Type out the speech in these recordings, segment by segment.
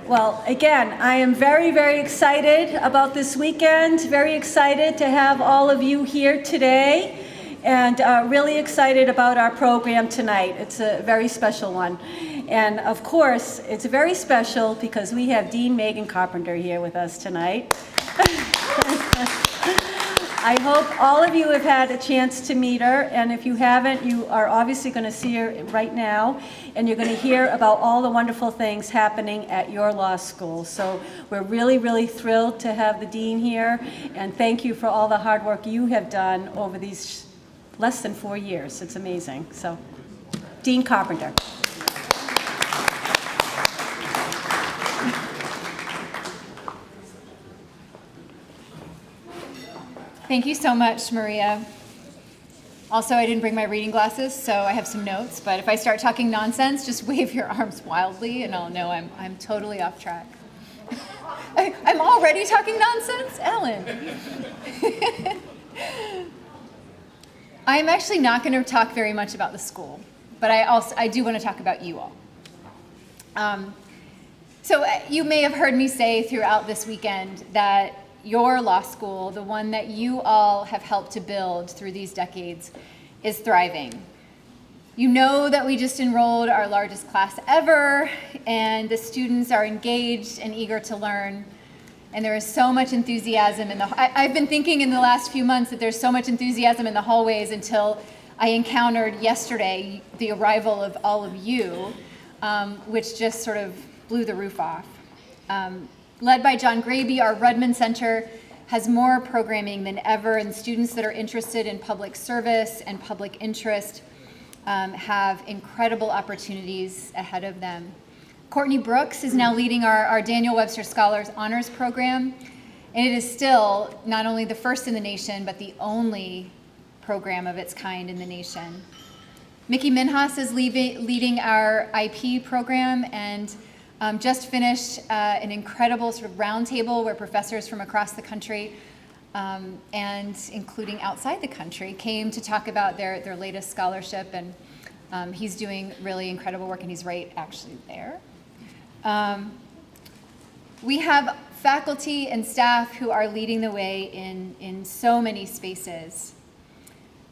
Well, again, I am very, very excited about this weekend, very excited to have all of you here today, and really excited about our program tonight. It's a very special one. And of course, it's very special because we have Dean Megan Carpenter here with us tonight. I hope all of you have had a chance to meet her, and if you haven't, you are obviously going to see her right now, and you're going to hear about all the wonderful things happening at your law school. So we're really, really thrilled to have the dean here, and thank you for all the hard work you have done over these less than 4 years. It's amazing. So, Dean Carpenter. Thank you so much, Maria. Also, I didn't bring my reading glasses, so I have some notes, but if I start talking nonsense, just wave your arms wildly and I'll know I'm totally off track. I'm already talking nonsense? Ellen. I'm actually not going to talk very much about the school, but I do want to talk about you all. So you may have heard me say throughout this weekend that your law school, the one that you all have helped to build through these decades, is thriving. You know that we just enrolled our largest class ever, and the students are engaged and eager to learn, and there is so much enthusiasm in I've been thinking in the last few months that there's so much enthusiasm in the hallways until I encountered yesterday the arrival of all of you, which just sort of blew the roof off. Led by John Graby, our Rudman Center has more programming than ever, and students that are interested in public service and public interest have incredible opportunities ahead of them. Courtney Brooks is now leading our Daniel Webster Scholars Honors Program, and it is still not only the first in the nation, but the only program of its kind in the nation. Mickey Minhas is leading our IP program, and just finished an incredible sort of roundtable where professors from across the country and including outside the country came to talk about their latest scholarship, and he's doing really incredible work, and he's right actually there. We have faculty and staff who are leading the way in so many spaces,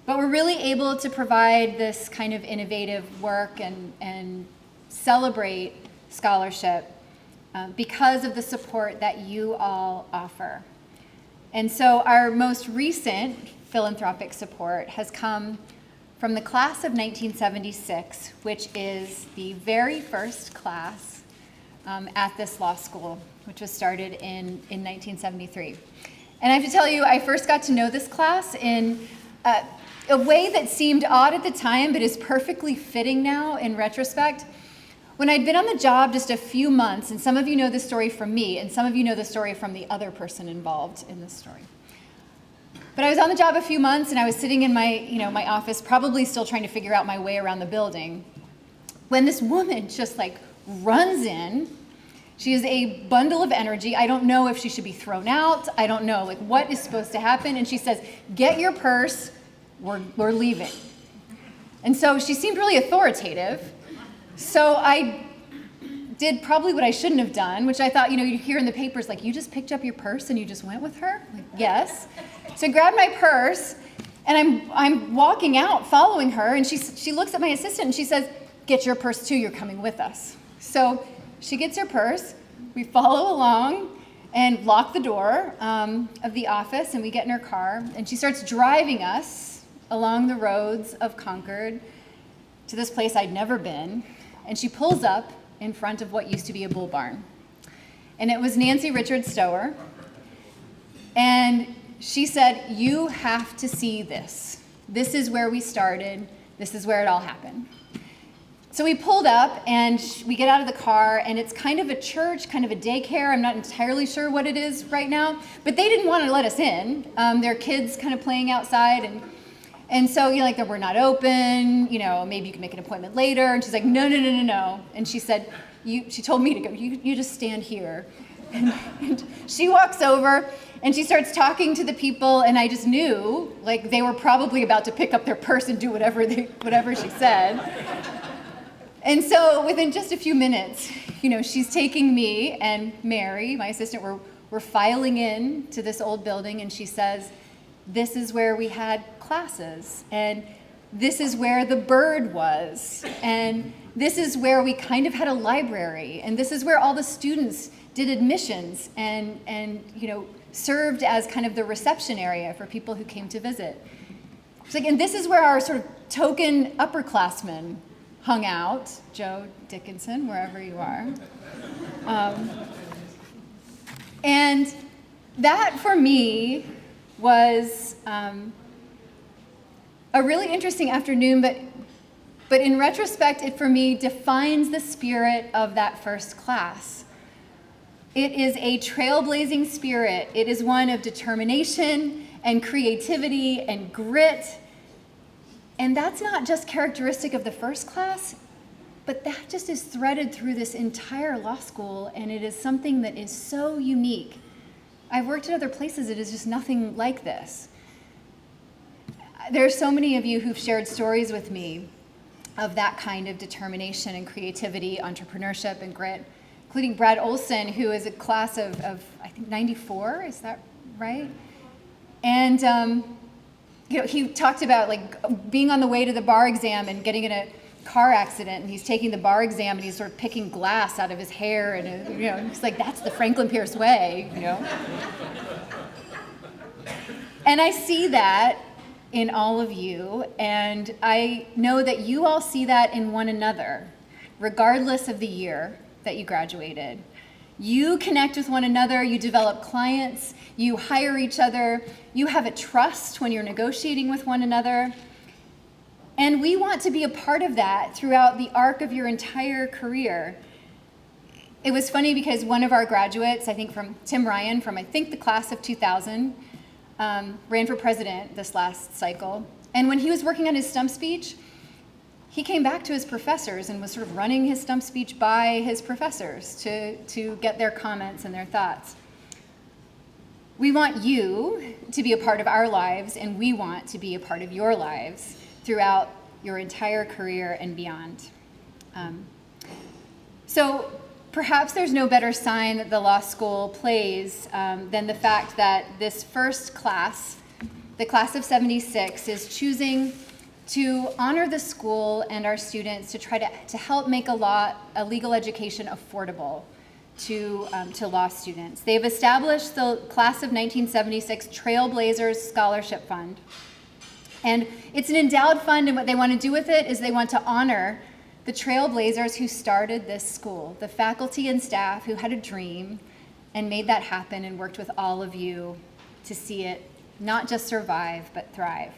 but we're really able to provide this kind of innovative work and celebrate scholarship because of the support that you all offer. And so our most recent philanthropic support has come from the class of 1976, which is the very first class at this law school, which was started in 1973. And I have to tell you, I first got to know this class in a way that seemed odd at the time, but is perfectly fitting now in retrospect. When I'd been on the job just a few months, and some of you know this story from me, and some of you know the story from the other person involved in this story. But I was on the job a few months, and I was sitting in my office, probably still trying to figure out my way around the building, when this woman just runs in. She is a bundle of energy. I don't know if she should be thrown out. I don't know what is supposed to happen. And she says, "Get your purse, we're leaving." And so she seemed really authoritative. So I did probably what I shouldn't have done, which I thought, you hear in the papers, you just picked up your purse and you just went with her? Yes. So I grabbed my purse, and I'm walking out following her, and she looks at my assistant and she says, "Get your purse too, you're coming with us." So she gets her purse, we follow along and lock the door of the office, and we get in her car, and she starts driving us along the roads of Concord to this place I'd never been. And she pulls up in front of what used to be a bull barn. And it was Nancy Richard Stower. And she said, "You have to see this. This is where we started. This is where it all happened." So we pulled up, and we get out of the car, and it's kind of a church, kind of a daycare. I'm not entirely sure what it is right now, but they didn't want to let us in. There are kids kind of playing outside, and so, we're not open, maybe you can make an appointment later. And she's like, no. And she said, she told me to go, you just stand here. And she walks over, and she starts talking to the people, and I just knew, they were probably about to pick up their purse and do whatever she said. And so within just a few minutes, she's taking me and Mary, my assistant, we're filing in to this old building, and she says, this is where we had classes, and this is where the bird was, and this is where we kind of had a library, and this is where all the students did admissions and served as kind of the reception area for people who came to visit. She's like, and this is where our sort of token upperclassmen hung out, Joe Dickinson, wherever you are. And that, for me, was a really interesting afternoon, but in retrospect, it, for me, defines the spirit of that first class. It is a trailblazing spirit. It is one of determination and creativity and grit. And that's not just characteristic of the first class, but that just is threaded through this entire law school, and it is something that is so unique. I've worked at other places, it is just nothing like this. There are so many of you who've shared stories with me of that kind of determination and creativity, entrepreneurship and grit, including Brad Olson, who is a class of I think, 94, is that right? And he talked about like being on the way to the bar exam and getting in a car accident, and he's taking the bar exam and he's sort of picking glass out of his hair, and he's like, that's the Franklin Pierce way, And I see that in all of you, and I know that you all see that in one another, regardless of the year that you graduated. You connect with one another, you develop clients, you hire each other, you have a trust when you're negotiating with one another. And we want to be a part of that throughout the arc of your entire career. It was funny because one of our graduates, I think from Tim Ryan, from I think the class of 2000, ran for president this last cycle. And when he was working on his stump speech, he came back to his professors and was sort of running his stump speech by his professors to get their comments and their thoughts. We want you to be a part of our lives, and we want to be a part of your lives throughout your entire career and beyond. So perhaps there's no better sign that the law school plays than the fact that this first class, the class of 76, is choosing to honor the school and our students to try to help make a legal education affordable to law students. They've established the class of 1976 Trailblazers Scholarship Fund. And it's an endowed fund, and what they want to do with it is they want to honor the trailblazers who started this school, the faculty and staff who had a dream and made that happen and worked with all of you to see it not just survive, but thrive.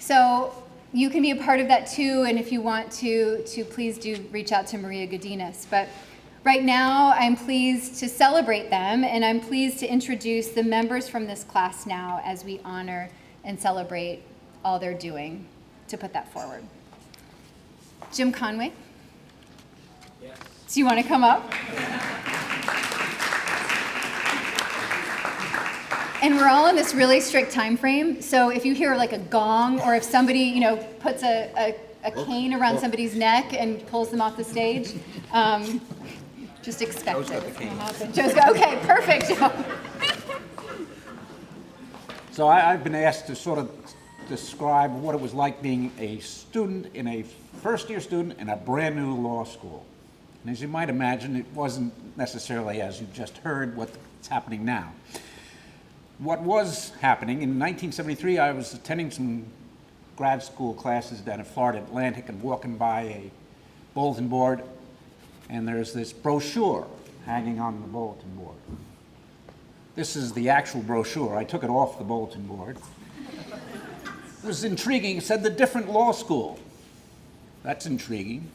So you can be a part of that too, and if you want to please do reach out to Maria Godinez. But right now, I'm pleased to celebrate them, and I'm pleased to introduce the members from this class now as we honor and celebrate all they're doing to put that forward. Jim Conway? Yes. Do you want to come up? And we're all in this really strict time frame, so if you hear like a gong, or if somebody, puts a cane around somebody's neck and pulls them off the stage, just expect it. Joe's got, okay, perfect, Joe. So I've been asked to sort of describe what it was like being a student, first-year student in a brand-new law school. And as you might imagine, it wasn't necessarily, as you just heard, what's happening now. What was happening, in 1973, I was attending some grad school classes down at Florida Atlantic and walking by a bulletin board, and there's this brochure hanging on the bulletin board. This is the actual brochure. I took it off the bulletin board. It was intriguing. It said the different law school. That's intriguing.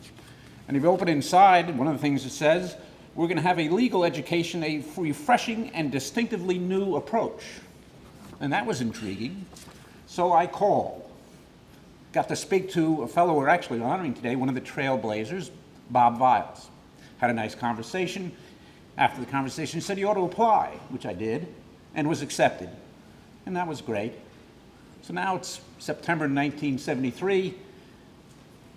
And if you open inside, one of the things it says, we're going to have a legal education, a refreshing and distinctively new approach. And that was intriguing. So I called. Got to speak to a fellow we're actually honoring today, one of the trailblazers, Bob Viles. Had a nice conversation. After the conversation, he said, you ought to apply, which I did, and was accepted. and that was great. So now it's September 1973,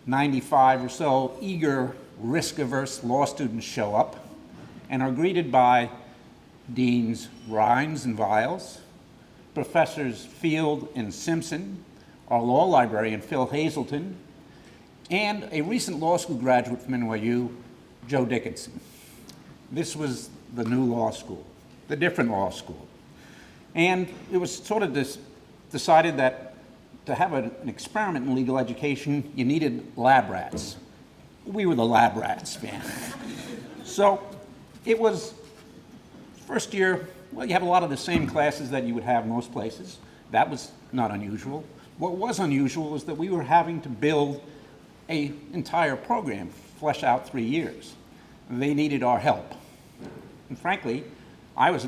95 or so eager, risk-averse law students show up and are greeted by Deans Rhines and Viles, Professors Field and Simpson, our law librarian Phil Hazelton, and a recent law school graduate from NYU, Joe Dickinson. This was the new law school, the different law school. And it was sort of decided that to have an experiment in legal education, you needed lab rats. We were the lab rats, man. So it was first year, well, you have a lot of the same classes that you would have most places. That was not unusual. What was unusual was that we were having to build an entire program, flesh out 3 years. They needed our help. And frankly, I was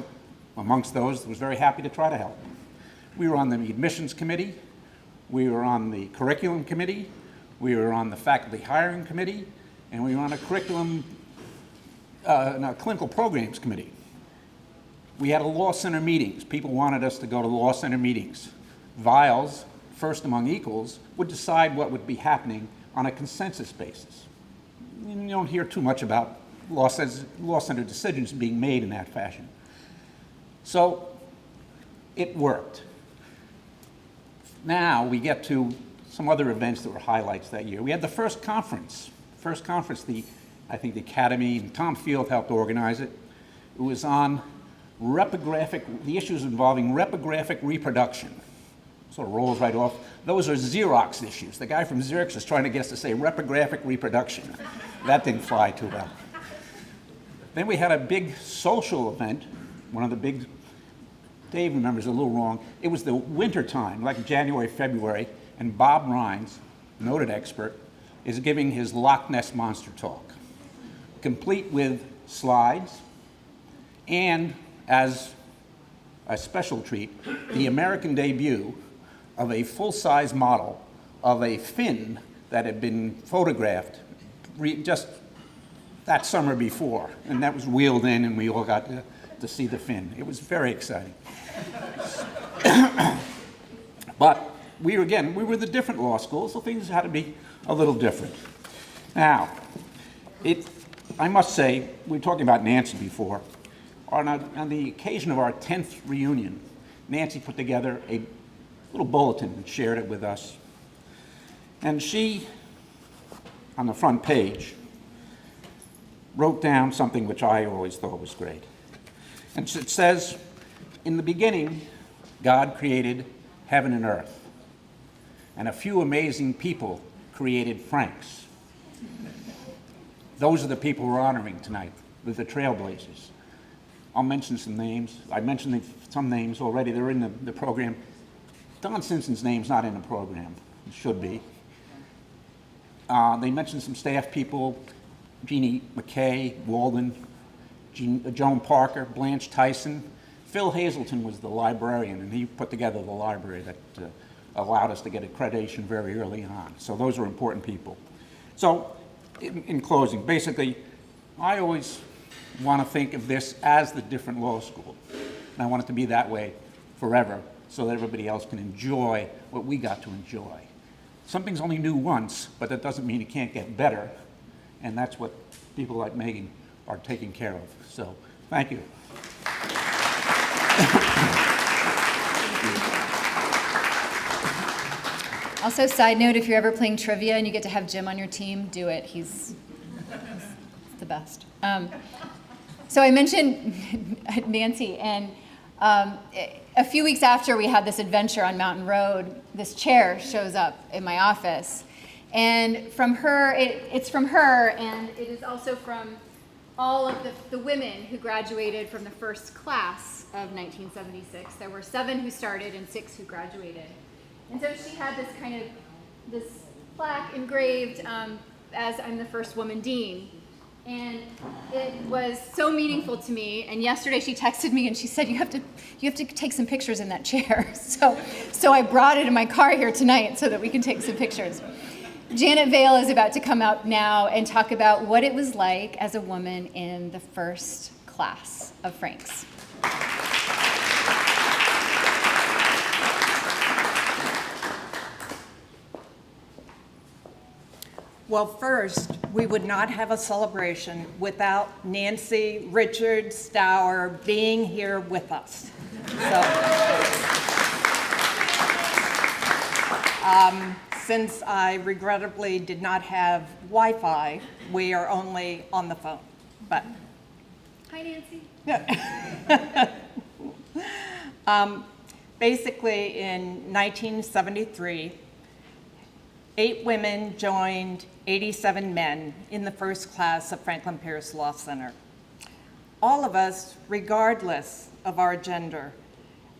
amongst those that was very happy to try to help. We were on the admissions committee, we were on the curriculum committee, we were on the faculty hiring committee, and we were on a clinical programs committee. We had a law center meetings. People wanted us to go to law center meetings. Viles, first among equals, would decide what would be happening on a consensus basis. You don't hear too much about law center decisions being made in that fashion. So it worked. Now we get to some other events that were highlights that year. We had the first conference. I think the Academy and Tom Field helped organize it. It was on the issues involving repographic reproduction. Sort of rolls right off. Those are Xerox issues. The guy from Xerox is trying to get us to say repographic reproduction. That didn't fly too well. Then we had a big social event, one of the big, Dave remembers a little wrong. It was the winter time, like January, February, and Bob Rhines, noted expert, is giving his Loch Ness Monster talk, complete with slides, and as a special treat, the American debut of a full-size model of a fin that had been photographed just that summer before, and that was wheeled in, and we all got to see the fin. It was very exciting. But we were the different law school, so things had to be a little different. Now, I must say, we were talking about Nancy before. On the occasion of our 10th reunion, Nancy put together a little bulletin and shared it with us. And she, on the front page, wrote down something which I always thought was great. And it says, "In the beginning, God created heaven and earth, and a few amazing people created Franks." Those are the people we're honoring tonight, with the Trailblazers. I'll mention some names. I mentioned some names already. They're in the program. Don Simpson's name's not in the program. It should be. They mentioned some staff people, Jeannie McKay, Walden, Joan Parker, Blanche Tyson. Phil Hazelton was the librarian, and he put together the library that allowed us to get accreditation very early on. So those are important people. So in closing, basically, I always want to think of this as the different law school. And I want it to be that way forever so that everybody else can enjoy what we got to enjoy. Something's only new once, but that doesn't mean it can't get better. And that's what people like Megan are taking care of. So, thank you. Also, side note, if you're ever playing trivia and you get to have Jim on your team, do it. He's the best. So I mentioned Nancy, and a few weeks after we had this adventure on Mountain Road, this chair shows up in my office. And from her, it's from her, and it is also from all of the women who graduated from the first class of 1976. There were 7 who started and 6 who graduated. And so she had this plaque engraved as I'm the first woman dean. And it was so meaningful to me. And yesterday she texted me and she said, you have to take some pictures in that chair. So I brought it in my car here tonight so that we can take some pictures. Janet Vale is about to come out now and talk about what it was like as a woman in the first class of Franks. Well, first, we would not have a celebration without Nancy Richard Stour being here with us. Since I regrettably did not have Wi-Fi, we are only on the phone, but. Hi, Nancy. Basically, in 1973, 8 women joined 87 men in the first class of Franklin Pierce Law Center. All of us, regardless of our gender,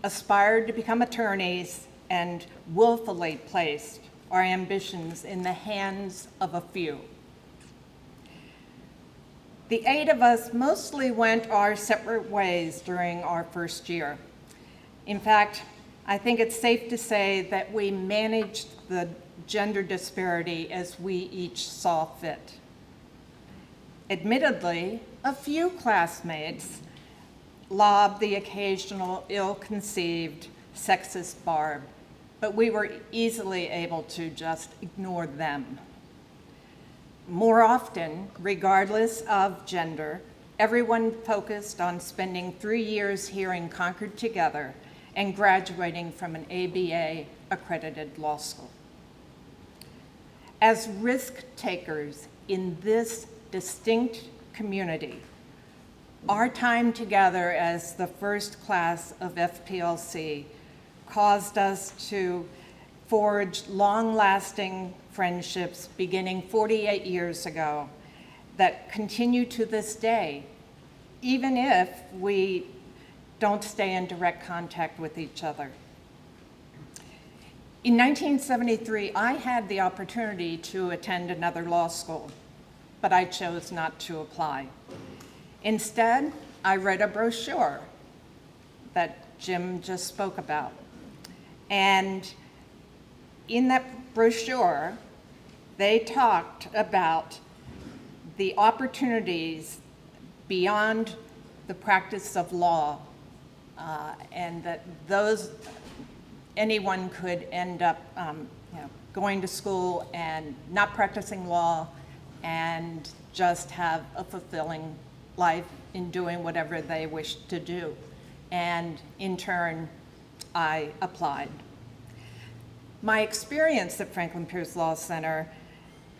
aspired to become attorneys and willfully placed our ambitions in the hands of a few. The 8 of us mostly went our separate ways during our first year. In fact, I think it's safe to say that we managed the gender disparity as we each saw fit. Admittedly, a few classmates lobbed the occasional ill-conceived sexist barb, but we were easily able to just ignore them. More often, regardless of gender, everyone focused on spending 3 years here in Concord together and graduating from an ABA-accredited law school. As risk takers in this distinct community, our time together as the first class of FPLC caused us to forge long-lasting friendships beginning 48 years ago that continue to this day, even if we don't stay in direct contact with each other. In 1973, I had the opportunity to attend another law school, but I chose not to apply. Instead, I read a brochure that Jim just spoke about. And in that brochure, they talked about the opportunities beyond the practice of law, and that anyone could end up going to school and not practicing law and just have a fulfilling life in doing whatever they wished to do. And in turn, I applied. My experience at Franklin Pierce Law Center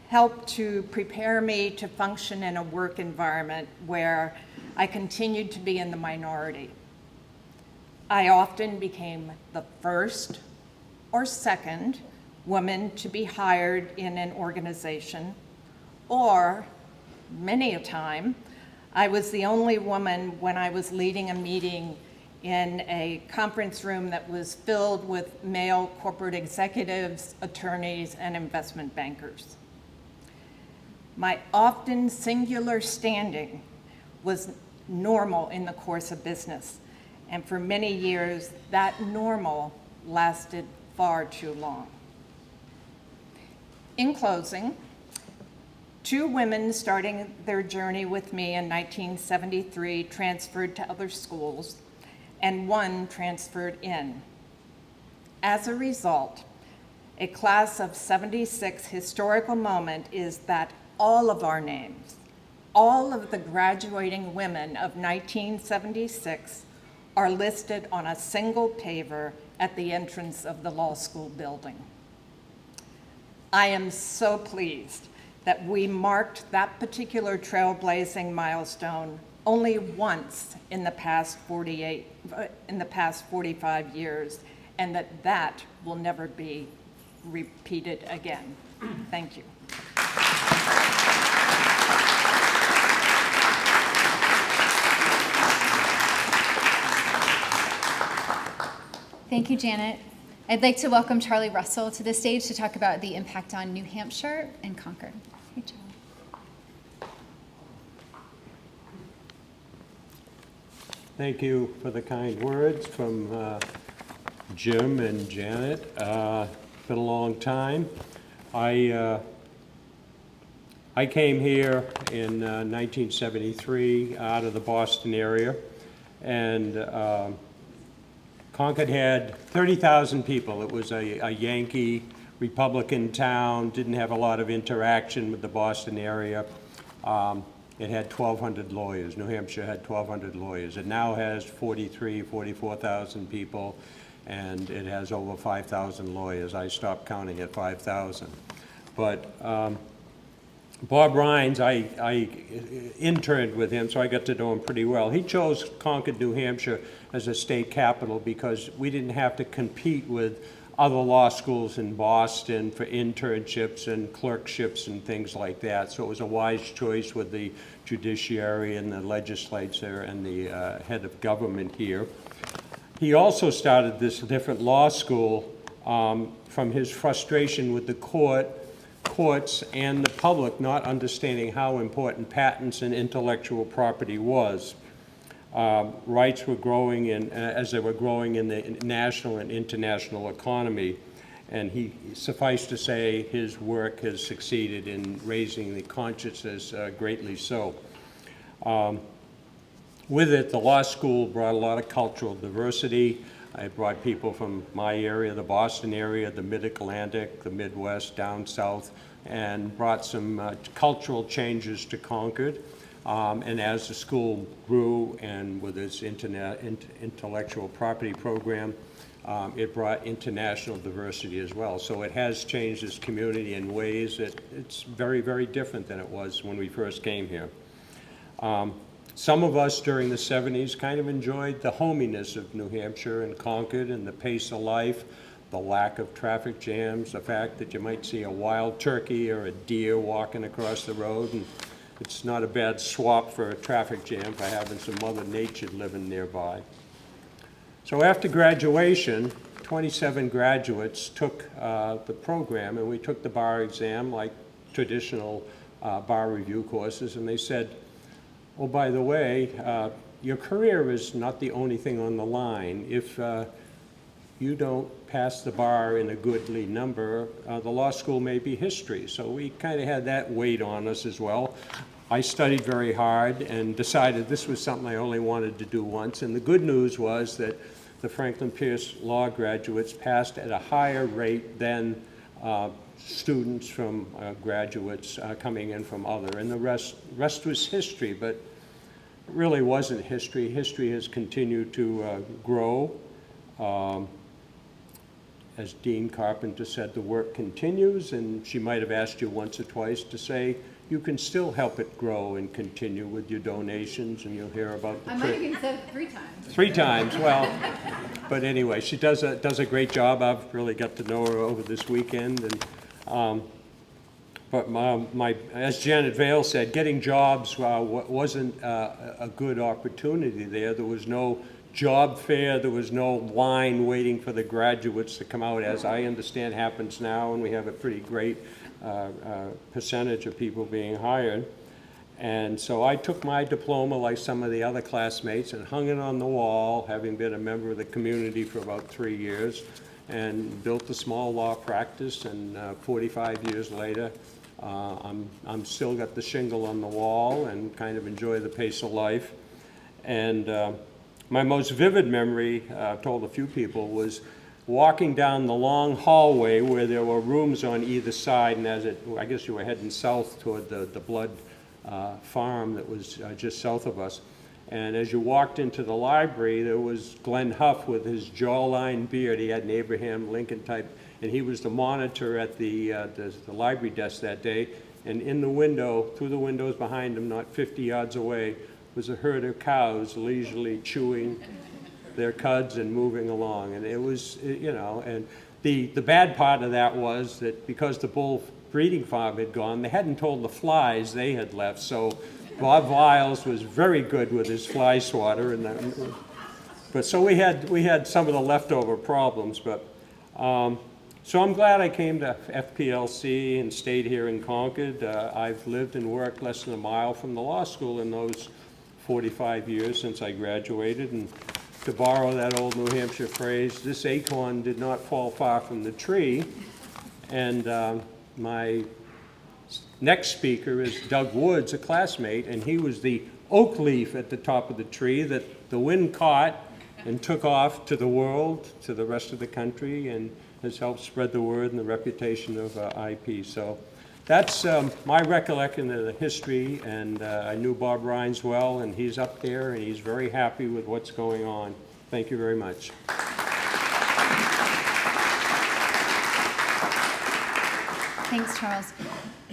helped to prepare me to function in a work environment where I continued to be in the minority. I often became the first or second woman to be hired in an organization, or many a time, I was the only woman when I was leading a meeting in a conference room that was filled with male corporate executives, attorneys, and investment bankers. My often singular standing was normal in the course of business, and for many years, that normal lasted far too long. In closing, 2 women starting their journey with me in 1973 transferred to other schools, and 1 transferred in. As a result, a class of 76 historical moment is that all of our names, all of the graduating women of 1976 are listed on a single paver at the entrance of the law school building. I am so pleased that we marked that particular trailblazing milestone only once in the past 45 years, and that will never be repeated again. Thank you. Thank you, Janet. I'd like to welcome Charlie Russell to the stage to talk about the impact on New Hampshire and Concord. Hey, Charlie. Thank you for the kind words from Jim and Janet. It's been a long time. I came here in 1973 out of the Boston area, and Concord had 30,000 people. It was a Yankee Republican town, didn't have a lot of interaction with the Boston area. It had 1,200 lawyers. New Hampshire had 1,200 lawyers. It now has 44,000 people, and it has over 5,000 lawyers. I stopped counting at 5,000. But Bob Rhines, I interned with him, so I got to know him pretty well. He chose Concord, New Hampshire as a state capital because we didn't have to compete with other law schools in Boston for internships and clerkships and things like that. So it was a wise choice with the judiciary and the legislature and the head of government here. He also started this different law school from his frustration with the courts and the public not understanding how important patents and intellectual property was. Rights were growing as they were growing in the national and international economy, and suffice to say, his work has succeeded in raising the consciousness greatly so. With it, the law school brought a lot of cultural diversity. I brought people from my area, the Boston area, the Mid-Atlantic, the Midwest, down south, and brought some cultural changes to Concord. And as the school grew and with its intellectual property program, it brought international diversity as well. So it has changed its community in ways that it's very, very different than it was when we first came here. Some of us during the 70s kind of enjoyed the hominess of New Hampshire and Concord and the pace of life, the lack of traffic jams, the fact that you might see a wild turkey or a deer walking across the road, and it's not a bad swap for a traffic jam for having some Mother Nature living nearby. So after graduation, 27 graduates took the program, and we took the bar exam like traditional bar review courses, and they said, oh, by the way, your career is not the only thing on the line. If you don't pass the bar in a goodly number, the law school may be history. So we kind of had that weight on us as well. I studied very hard and decided this was something I only wanted to do once. And the good news was that the Franklin Pierce Law graduates passed at a higher rate than students from graduates coming in from other. And the rest was history, but it really wasn't history. History has continued to grow. As Dean Carpenter said, the work continues, and she might have asked you once or twice to say, you can still help it grow and continue with your donations, and you'll hear about the... I might have even said it 3 times. 3 times, well, but anyway, she does a great job. I've really got to know her over this weekend, and but as Janet Vale said, getting jobs wasn't a good opportunity there. There was no job fair, there was no line waiting for the graduates to come out, as I understand happens now, and we have a pretty great percentage of people being hired. And so I took my diploma like some of the other classmates and hung it on the wall, having been a member of the community for about 3 years, and built a small law practice, and 45 years later, I'm still got the shingle on the wall and kind of enjoy the pace of life. And my most vivid memory, I've told a few people, was walking down the long hallway where there were rooms on either side, and I guess you were heading south toward the Blood farm that was just south of us. And as you walked into the library, there was Glenn Huff with his jawline beard. He had an Abraham Lincoln type, and he was the monitor at the library desk that day. And in the window, through the windows behind him, not 50 yards away, was a herd of cows leisurely chewing their cuds and moving along. And it was, and the bad part of that was that because the bull breeding farm had gone, they hadn't told the flies they had left. So Bob Viles was very good with his fly swatter. But so we had some of the leftover problems. But so I'm glad I came to FPLC and stayed here in Concord. I've lived and worked less than a mile from the law school in those 45 years since I graduated, and to borrow that old New Hampshire phrase, this acorn did not fall far from the tree. And my next speaker is Doug Woods, a classmate, and he was the oak leaf at the top of the tree that the wind caught and took off to the world, to the rest of the country, and has helped spread the word and the reputation of IP. So that's my recollection of the history, and I knew Bob Rhines well, and he's up there, and he's very happy with what's going on. Thank you very much. Thanks, Charles.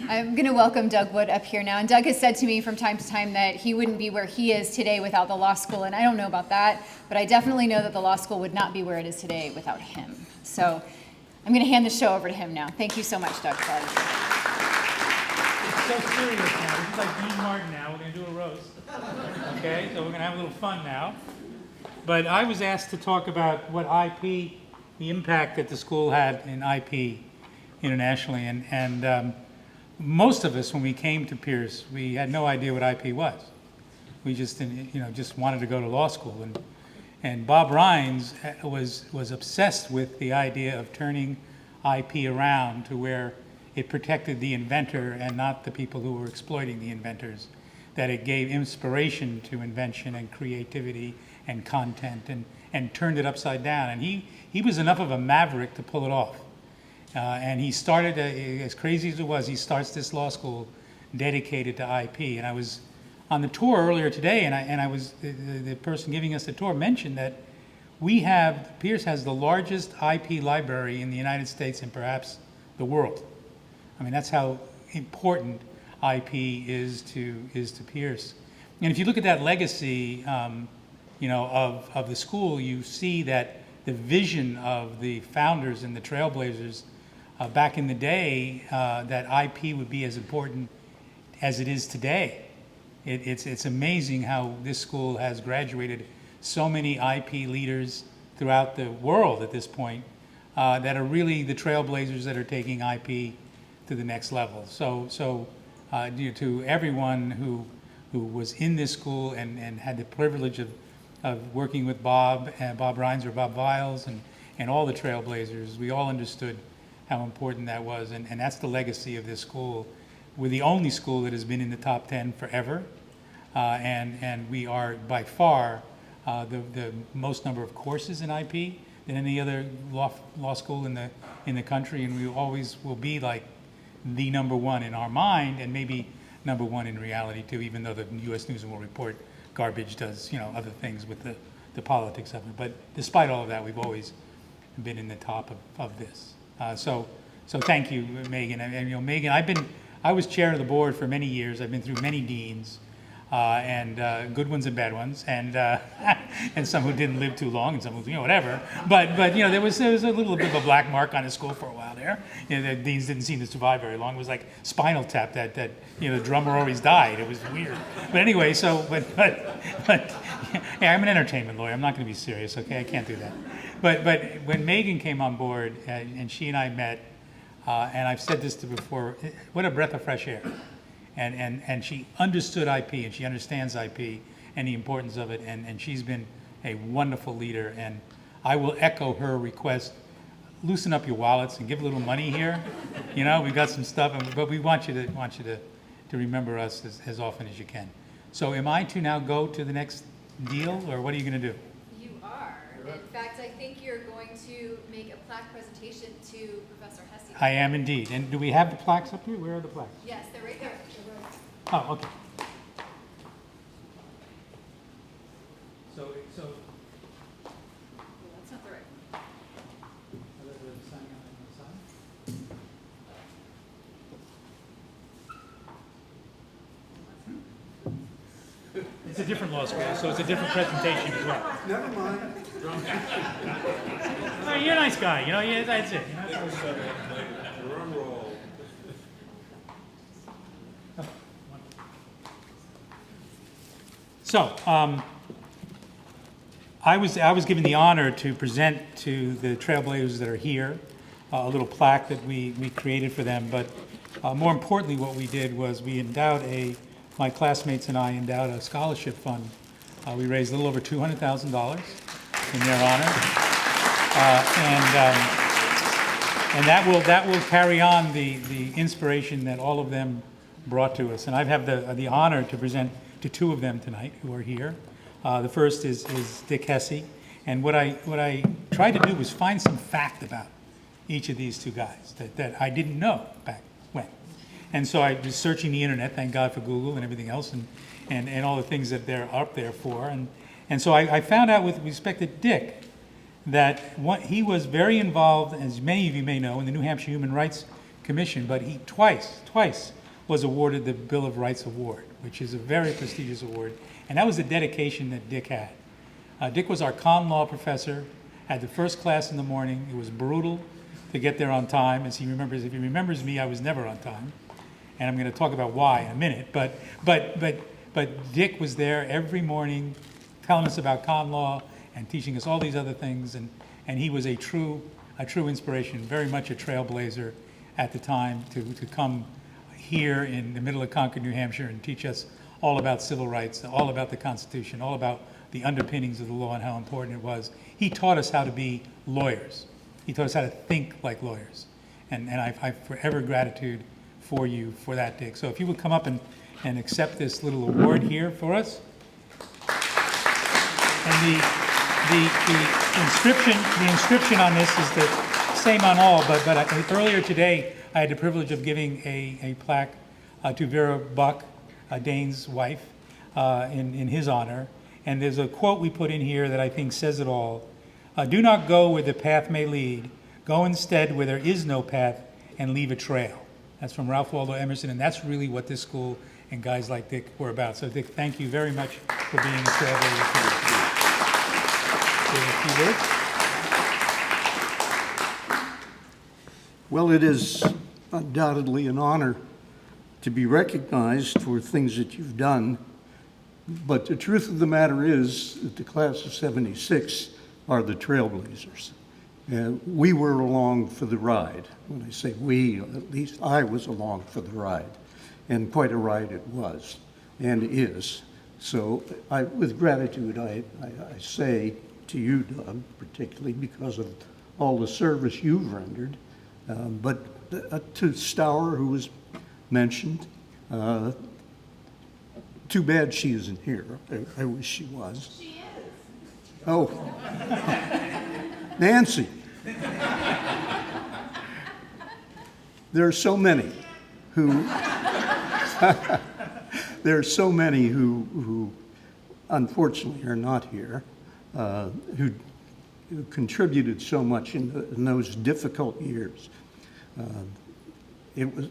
I'm going to welcome Doug Wood up here now. And Doug has said to me from time to time that he wouldn't be where he is today without the law school. And I don't know about that, but I definitely know that the law school would not be where it is today without him. So I'm going to hand the show over to him now. Thank you so much, Doug, for all you do. It's so serious now. This is like Dean Martin now. We're going to do a roast. Okay, so we're going to have a little fun now. But I was asked to talk about what IP, the impact that the school had in IP internationally. And most of us, when we came to Pierce, we had no idea what IP was. We just didn't, just wanted to go to law school. And Bob Rhines was obsessed with the idea of turning IP around to where it protected the inventor and not the people who were exploiting the inventors, that it gave inspiration to invention and creativity and content, and turned it upside down. And he was enough of a maverick to pull it off. And he started, as crazy as it was, he starts this law school dedicated to IP. And I was on the tour earlier today, and I was the person giving us the tour mentioned that Pierce has the largest IP library in the United States and perhaps the world. I mean, that's how important IP is to Pierce. And if you look at that legacy, of the school, you see that the vision of the founders and the trailblazers back in the day, that IP would be as important as it is today. It's amazing how this school has graduated so many IP leaders throughout the world at this point that are really the trailblazers that are taking IP to the next level. So to everyone who was in this school and had the privilege of working with Bob Rhines or Bob Viles and all the trailblazers, we all understood how important that was, and that's the legacy of this school. We're the only school that has been in the top 10 forever, and we are by far the most number of courses in IP than any other law school in the country, and we always will be like the number one in our mind, and maybe number one in reality too, even though the U.S. News and World Report garbage does other things with the politics of it. But despite all of that, we've always been in the top of this. So thank you, Megan. And Megan, I was chair of the board for many years. I've been through many deans, and good ones and bad ones, and and some who didn't live too long, and some who whatever. But there was a little bit of a black mark on the school for a while there. The deans didn't seem to survive very long. It was like Spinal Tap that the drummer always died. It was weird. But anyway, but yeah, I'm an entertainment lawyer. I'm not going to be serious. Okay, I can't do that. But when Megan came on board and she and I met, and I've said this before, what a breath of fresh air. And she understood IP, and she understands IP and the importance of it, and she's been a wonderful leader. And I will echo her request, loosen up your wallets and give a little money here. We've got some stuff, but we want you to remember us as often as you can. So am I to now go to the next deal, or what are you going to do? You are. In fact, I think you're going to make a plaque presentation to Professor Hesse. I am indeed. And do we have the plaques up here? Where are the plaques? Yes, they're right there. Oh, okay. So. That's not the right one. It's a different law school, so it's a different presentation as well. Never mind. Oh, you're a nice guy, yeah, that's it. Drum roll. So, I was given the honor to present to the trailblazers that are here a little plaque that we created for them. But more importantly, what we did was we endowed my classmates and I endowed a scholarship fund. We raised a little over $200,000 in their honor, and that will carry on the inspiration that all of them brought to us. And I have the honor to present to two of them tonight who are here. The first is Dick Hesse, and what I tried to do was find some fact about each of these two guys that I didn't know back when. And so I was searching the internet, thank God for Google and everything else, and all the things that they're up there for. And so I found out with respect to Dick that he was very involved, as many of you may know, in the New Hampshire Human Rights Commission, but he twice was awarded the Bill of Rights Award, which is a very prestigious award. And that was the dedication that Dick had. Dick was our con law professor, had the first class in the morning. It was brutal to get there on time. As he remembers, if he remembers me, I was never on time. And I'm going to talk about why in a minute. But Dick was there every morning telling us about con law and teaching us all these other things. And he was a true inspiration, very much a trailblazer at the time to come here in the middle of Concord, New Hampshire, and teach us all about civil rights, all about the Constitution, all about the underpinnings of the law and how important it was. He taught us how to be lawyers. He taught us how to think like lawyers. And I have forever gratitude for you for that, Dick. So if you would come up and accept this little award here for us. And the inscription on this is the same on all, but earlier today I had the privilege of giving a plaque to Vera Buck, Dane's wife, in his honor. And there's a quote we put in here that I think says it all. Do not go where the path may lead. Go instead where there is no path and leave a trail. That's from Ralph Waldo Emerson, and that's really what this school and guys like Dick were about. So Dick, thank you very much for being a trailblazer. Well, it is undoubtedly an honor to be recognized for things that you've done, but the truth of the matter is that the class of '76 are the trailblazers. We were along for the ride. When I say we, at least I was along for the ride, and quite a ride it was and is. So with gratitude, I say to you, Doug, particularly because of all the service you've rendered, but to Stour, who was mentioned, too bad she isn't here. I wish she was. She is. Oh. Nancy. There are so many who who unfortunately are not here, who contributed so much in those difficult years. It was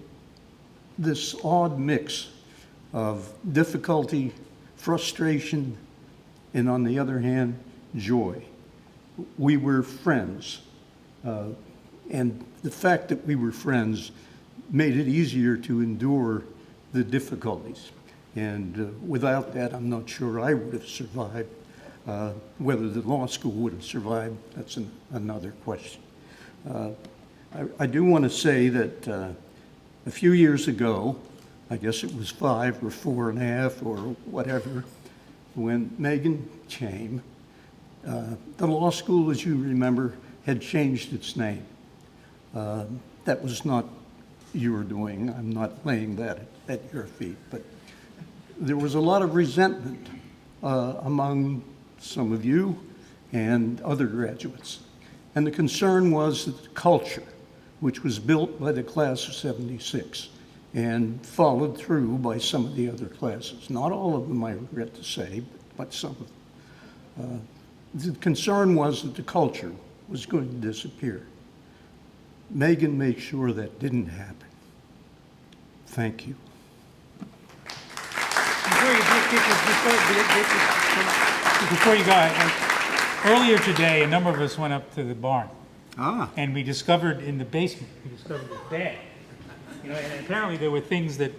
this odd mix of difficulty, frustration, and on the other hand, joy. We were friends, and the fact that we were friends made it easier to endure the difficulties. And without that, I'm not sure I would have survived. Whether the law school would have survived, that's another question. I do want to say that a few years ago, I guess it was 5 or 4.5 or whatever, when Megan came, the law school, as you remember, had changed its name. That was not your doing. I'm not laying that at your feet, but there was a lot of resentment among some of you and other graduates. And the concern was that the culture, which was built by the class of '76 and followed through by some of the other classes, not all of them, I regret to say, but some of them. The concern was that the culture was going to disappear. Megan made sure that didn't happen. Thank you. Before you go, earlier today, a number of us went up to the barn. And we discovered in the basement, a bag. You know, and apparently there were things that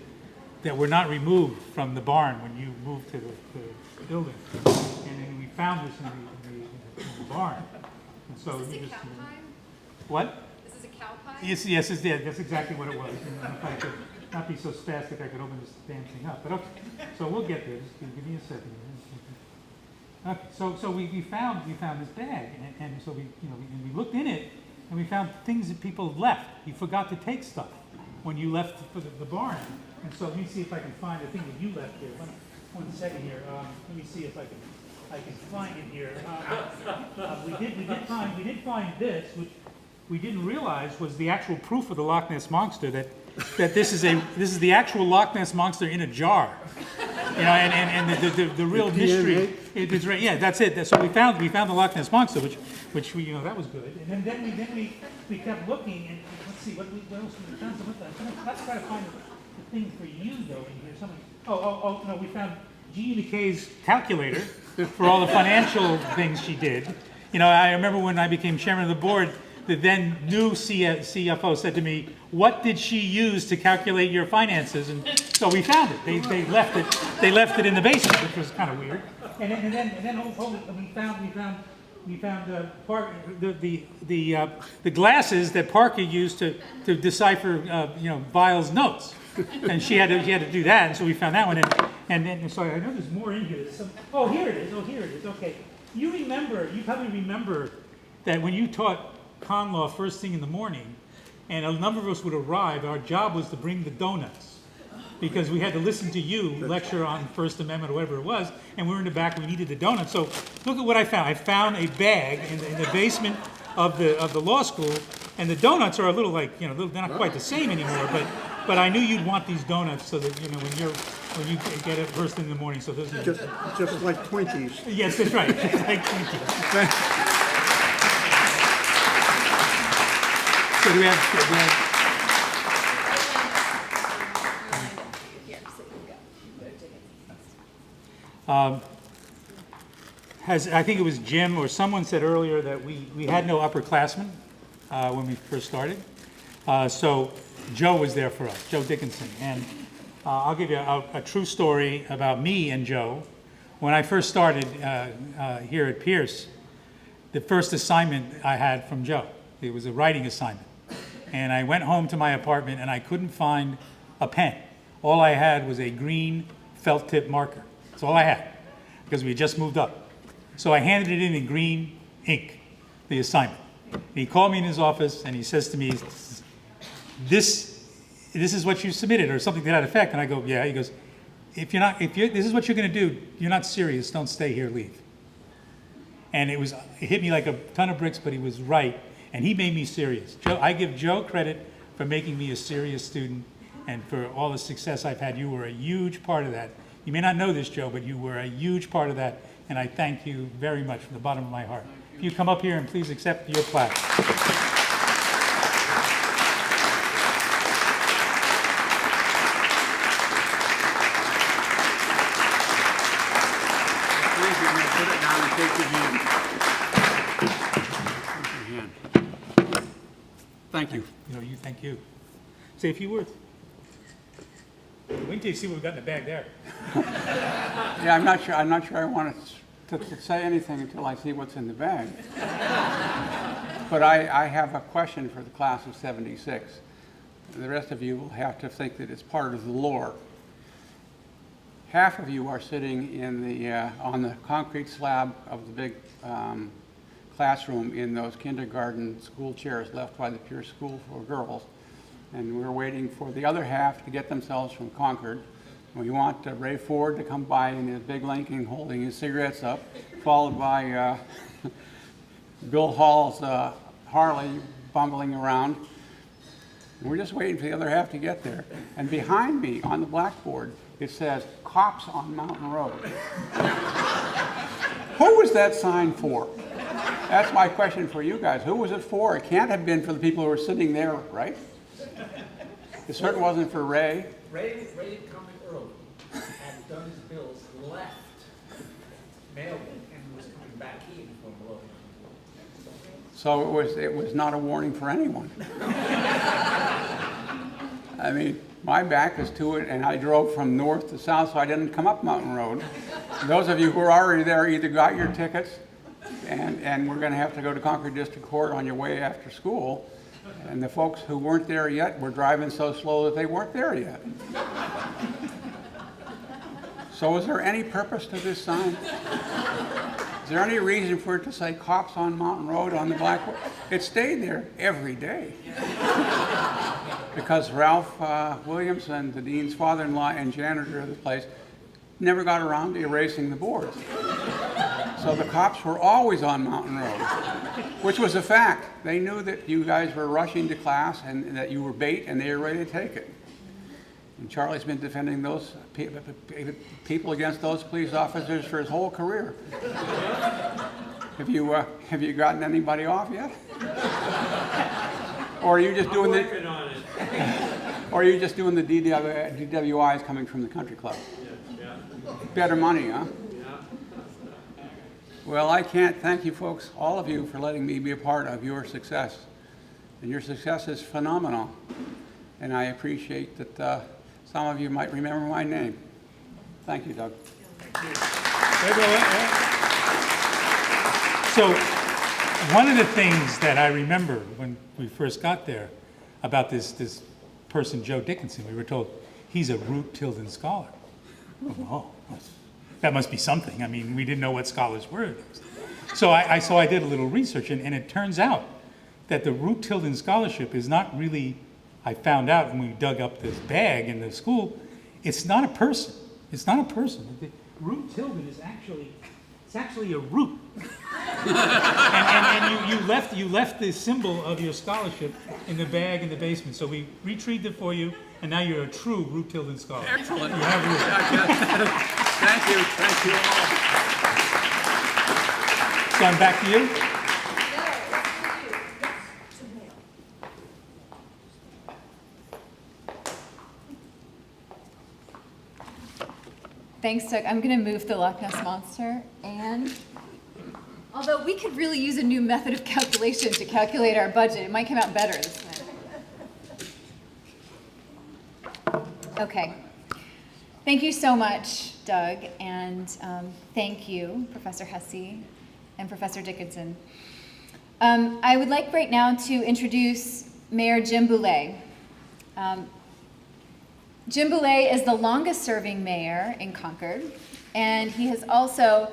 were not removed from the barn when you moved to the building. And then we found this in the barn. And so Is this we a just, cow pie? what? This is a cow pie? Yes, that's exactly what it was. And if I could not be so spastic, I could open this damn thing up. But okay, so we'll get there. Just give me a second. Okay, so we found this bag, and so we looked in it, and we found things that people left. You forgot to take stuff when you left for the barn. And so let me see if I can find the thing that you left here. One second here. Let me see if I can find it here. We did find this, which we didn't realize was the actual proof of the Loch Ness Monster, that this is the actual Loch Ness Monster in a jar. You know, and the real mystery, it's right, yeah, that's it. So we found the Loch Ness Monster, which we, you know, that was good. And then we kept looking, and let's see, what else we found. Let's try to find the thing for you though in here. Something. Oh no, we found Jeannie McKay's calculator for all the financial things she did. You know, I remember when I became chairman of the board, the then new CFO said to me, "What did she use to calculate your finances?" And so we found it. They left it in the basement, which was kind of weird. And then we found the glasses that Parker used to decipher Vile's notes, and she had to do that. And so we found that one. And then so I know there's more in here. Here it is. Okay, you probably remember that when you taught con law first thing in the morning, and a number of us would arrive, our job was to bring the donuts, because we had to listen to you lecture on First Amendment or whatever it was, and we were in the back, we needed the donuts. So look at what I found. I found a bag in the basement of the law school, and the donuts are a little like, they're not quite the same anymore, but I knew you'd want these donuts so that, when you get it first thing in the morning, so those are Just like Twinkies. Yes, that's right. Like Twinkies. So do we have I think it was Jim or someone said earlier that we had no upperclassmen when we first started. So Joe was there for us, Joe Dickinson. And I'll give you a true story about me and Joe. When I first started here at Pierce, the first assignment I had from Joe, it was a writing assignment. And I went home to my apartment and I couldn't find a pen. All I had was a green felt tip marker. That's all I had, because we had just moved up. So I handed it in green ink, the assignment. He called me in his office and he says to me, this is what you submitted, or something to that effect. And I go, yeah. He goes, this is what you're going to do, you're not serious, don't stay here, leave. And it hit me like a ton of bricks, but he was right. And he made me serious. I give Joe credit for making me a serious student, and for all the success I've had. You were a huge part of that. You may not know this, Joe, but you were a huge part of that, and I thank you very much from the bottom of my heart. If you come up here and please accept your plaque. Please, you're going to put it down and take your hand. Thank you. You thank you. Say a few words. Wait until you see what we've got in the bag there. Yeah, I'm not sure I want to say anything until I see what's in the bag. But I have a question for the class of 76. The rest of you will have to think that it's part of the lore. Half of you are sitting in on the concrete slab of the big classroom in those kindergarten school chairs left by the Pierce School for Girls. And we're waiting for the other half to get themselves from Concord. We want Ray Ford to come by in his big Lincoln holding his cigarettes up, followed by Bill Hall's Harley bumbling around. And we're just waiting for the other half to get there. And behind me on the blackboard, it says, "Cops on Mountain Road." Who was that sign for? That's my question for you guys. Who was it for? It can't have been for the people who were sitting there, right? It certainly wasn't for Ray. Ray had come in early, had done his bills, left, mailed it, and was coming back in from below. So it was not a warning for anyone. I mean, my back is to it, and I drove from north to south, so I didn't come up Mountain Road. Those of you who are already there either got your tickets, and we're going to have to go to Concord District Court on your way after school. And the folks who weren't there yet were driving so slow that they weren't there yet. So is there any purpose to this sign? Is there any reason for it to say "Cops on Mountain Road" on the blackboard? It stayed there every day. Because Ralph Williamson, the dean's father-in-law and janitor of the place, never got around to erasing the boards. So the cops were always on Mountain Road, which was a fact. They knew that you guys were rushing to class and that you were bait and they were ready to take it. And Charlie's been defending those people against those police officers for his whole career. Have you gotten anybody off yet? Or are you just doing Working on it. or are you just doing the DWIs coming from the country club? Yeah. Better money, huh? Yeah. Well, I can't thank you folks, all of you, for letting me be a part of your success. And your success is phenomenal. And I appreciate that some of you might remember my name. Thank you, Doug. So, one of the things that I remember when we first got there about this person, Joe Dickinson, we were told he's a Root Tilden Scholar. Oh, that must be something. I mean, we didn't know what scholars were. So I did a little research, and it turns out that the Root Tilden Scholarship is not really, I found out when we dug up this bag in the school, it's not a person. It's not a person. The Root Tilden is actually a root. and you left the symbol of your scholarship in the bag in the basement. So we retrieved it for you, and now you're a true Root Tilden Scholar. Excellent. You have root. Thank you all. So I'm back to you. Thanks, Doug. I'm going to move the Loch Ness Monster, and although we could really use a new method of calculation to calculate our budget, it might come out better this time. Okay. Thank you so much, Doug, and thank you, Professor Hesse and Professor Dickinson. I would like right now to introduce Mayor Jim Boulay. Jim Boulay is the longest-serving mayor in Concord, and he has also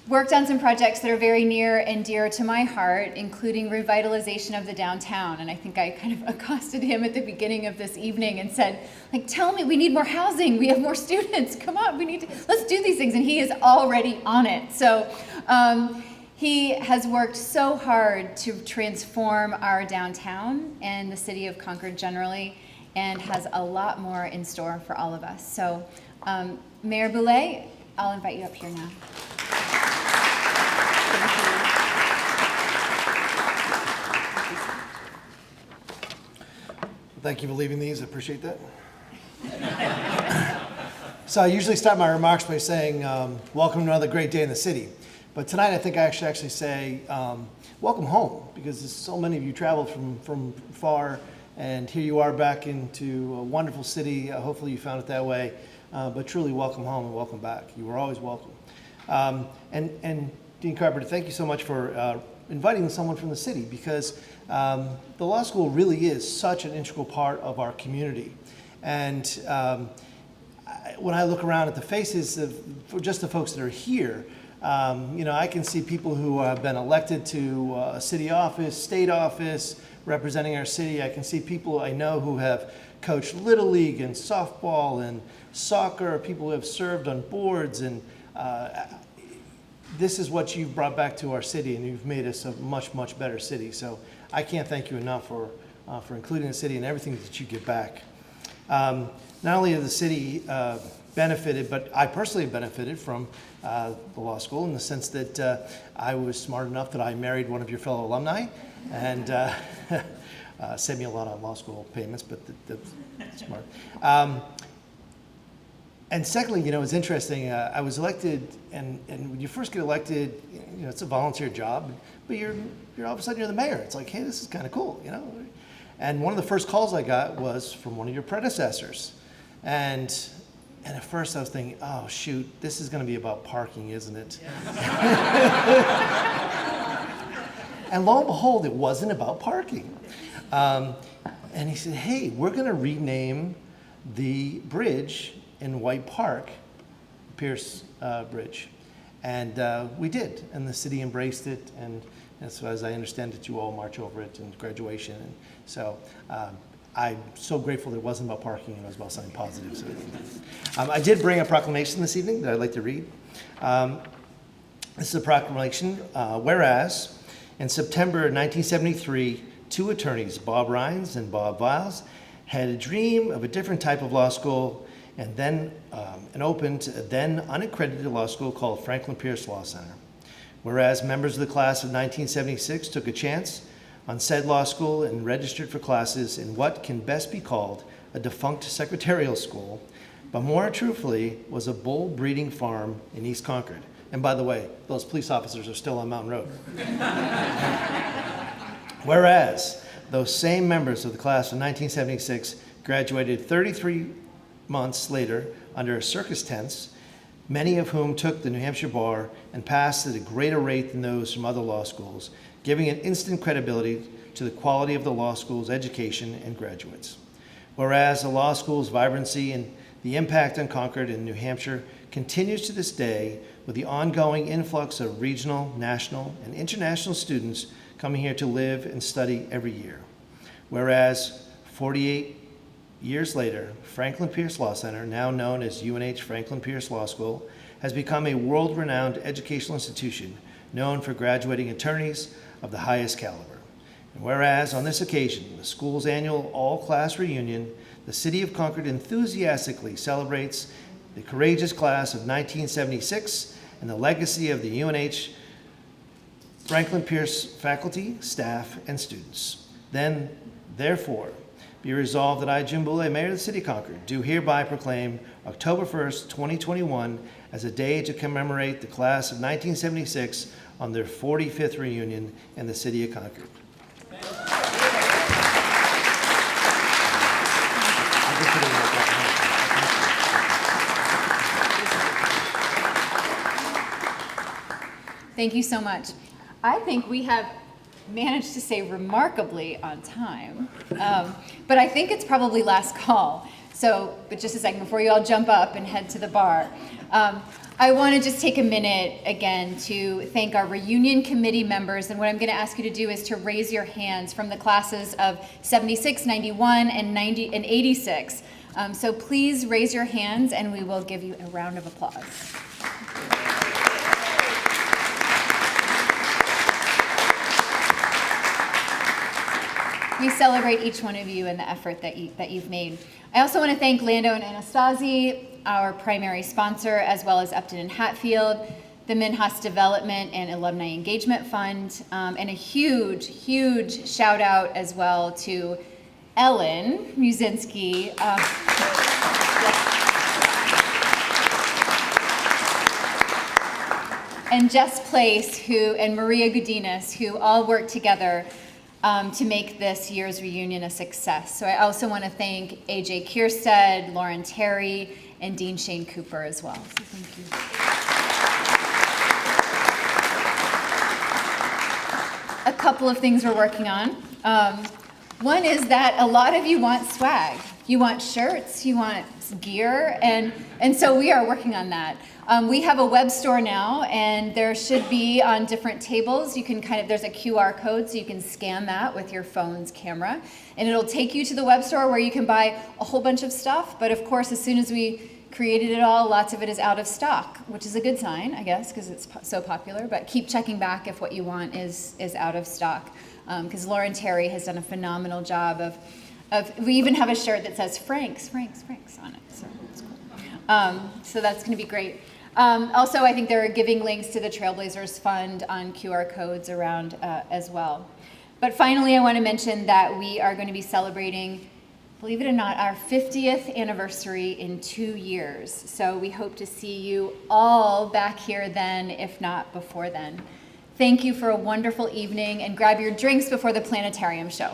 worked on some projects that are very near and dear to my heart, including revitalization of the downtown. And I think I kind of accosted him at the beginning of this evening and said, like, tell me, we need more housing, we have more students, come on, let's do these things. And he is already on it. So he has worked so hard to transform our downtown and the city of Concord generally, and has a lot more in store for all of us. So Mayor Boulay, I'll invite you up here now. Thank you for leaving these. I appreciate that. So I usually start my remarks by saying, welcome to another great day in the city. But tonight I think I should actually say, welcome home, because so many of you traveled from far, and here you are back into a wonderful city. Hopefully you found it that way. But truly welcome home and welcome back. You were always welcome. And Dean Carpenter, thank you so much for inviting someone from the city, because the law school really is such an integral part of our community. And when I look around at the faces of just the folks that are here, I can see people who have been elected to a city office, state office, representing our city. I can see people I know who have coached Little League and softball and soccer, people who have served on boards, and this is what you've brought back to our city, and you've made us a much, much better city. So I can't thank you enough for including the city and everything that you give back. Not only has the city benefited, but I personally benefited from the law school, in the sense that I was smart enough that I married one of your fellow alumni, and saved me a lot on law school payments, but that's smart. And secondly, it's interesting. I was elected, and when you first get elected, it's a volunteer job, but you're all of a sudden you're the mayor. It's like, hey, this is kind of cool, And one of the first calls I got was from one of your predecessors, and at first I was thinking, oh shoot, this is going to be about parking, isn't it? And lo and behold, it wasn't about parking. And he said, hey, we're going to rename the bridge in White Park, Pierce Bridge. And we did, and the city embraced it, and so as I understand it, you all march over it in graduation. And so I'm so grateful that it wasn't about parking, and it was about something positive. So, I did bring a proclamation this evening that I'd like to read. This is a proclamation, whereas in September 1973, two attorneys, Bob Rhines and Bob Viles, had a dream of a different type of law school and opened a then unaccredited law school called Franklin Pierce Law Center. Whereas members of the class of 1976 took a chance on said law school and registered for classes in what can best be called a defunct secretarial school, but more truthfully was a bull breeding farm in East Concord. And by the way, those police officers are still on Mountain Road. Whereas those same members of the class of 1976 graduated 33 months later under circus tents, many of whom took the New Hampshire bar and passed at a greater rate than those from other law schools, giving an instant credibility to the quality of the law school's education and graduates. Whereas the law school's vibrancy and the impact on Concord and New Hampshire continues to this day with the ongoing influx of regional, national, and international students coming here to live and study every year. Whereas 48 years later, Franklin Pierce Law Center, now known as UNH Franklin Pierce Law School, has become a world-renowned educational institution known for graduating attorneys of the highest caliber. And whereas on this occasion, the school's annual all-class reunion, the city of Concord enthusiastically celebrates the courageous class of 1976 and the legacy of the UNH Franklin Pierce faculty, staff, and students. Then, therefore, be resolved that I, Jim Boulay, Mayor of the City of Concord, do hereby proclaim October 1st, 2021 as a day to commemorate the class of 1976 on their 45th reunion in the City of Concord. Thank you so much. I think we have managed to stay remarkably on time, but I think it's probably last call. So, but just a second before you all jump up and head to the bar, I want to just take a minute again to thank our reunion committee members, and what I'm going to ask you to do is to raise your hands from the classes of 76, 91, and 90 and 86. So please raise your hands and we will give you a round of applause. We celebrate each one of you and the effort that you've made. I also want to thank Lando and Anastasi, our primary sponsor, as well as Upton and Hatfield, the Minhas Development and Alumni Engagement Fund, and a huge, huge shout out as well to Ellen Musinski. And Jess Place, and Maria Gudinas, who all worked together to make this year's reunion a success. So I also want to thank AJ Kierstead, Lauren Terry, and Dean Shane Cooper as well. So thank you. A couple of things we're working on. One is that a lot of you want swag. You want shirts, you want gear, and so we are working on that. We have a web store now, and there should be on different tables, you can there's a QR code, so you can scan that with your phone's camera, and it'll take you to the web store where you can buy a whole bunch of stuff, but of course, as soon as we created it all, lots of it is out of stock, which is a good sign, I guess, because it's so popular, but keep checking back if what you want is out of stock, because Lauren Terry has done a phenomenal job of we even have a shirt that says Franks on it, so it's cool. So that's going to be great. Also, I think there are giving links to the Trailblazers Fund on QR codes around as well. But finally, I want to mention that we are going to be celebrating, believe it or not, our 50th anniversary in 2 years. So we hope to see you all back here then, if not before then. Thank you for a wonderful evening, and grab your drinks before the planetarium show.